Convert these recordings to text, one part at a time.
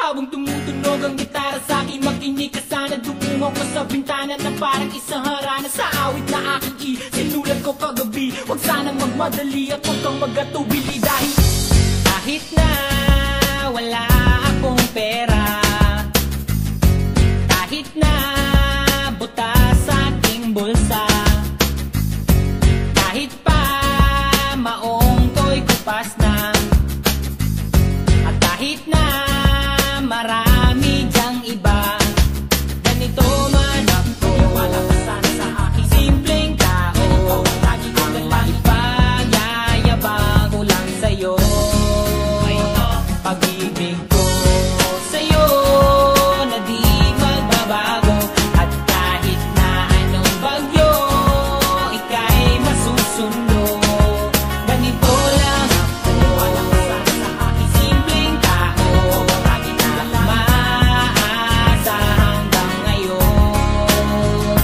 Habang tumutunog ang gitara sa akin, makinig ka sana. Dumungaw ko sa bintana na parang isang harana. Sa awit na aking sinulat ko kagabi, huwag sanang magmadali at huwag kang magatubili. Dahil kahit na wala akong pera, kahit na buta sa aking bulsa, kahit pa maong ko'y kupas na, at kahit na marami dyang iba, ganito man ako, wala ka sana sa aking simpleng tao. Lagi ko na lang ipagayayabang ko lang sa'yo. Pag-ibig ko sa'yo na di magbabago, at kahit na anong bagyo ika'y masusundo. Ganito lang ako, wala ka sana sa aking simpleng tao. Lagi na lang maasa hanggang ngayon.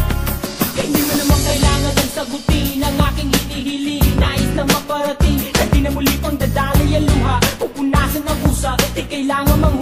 Kaya hindi mo naman kailangan ang sagutin ang aking hinihiling. Nais na maparating, na di na muli pang dadalay ang luha, pupunasan ang pusa, di kailangan mang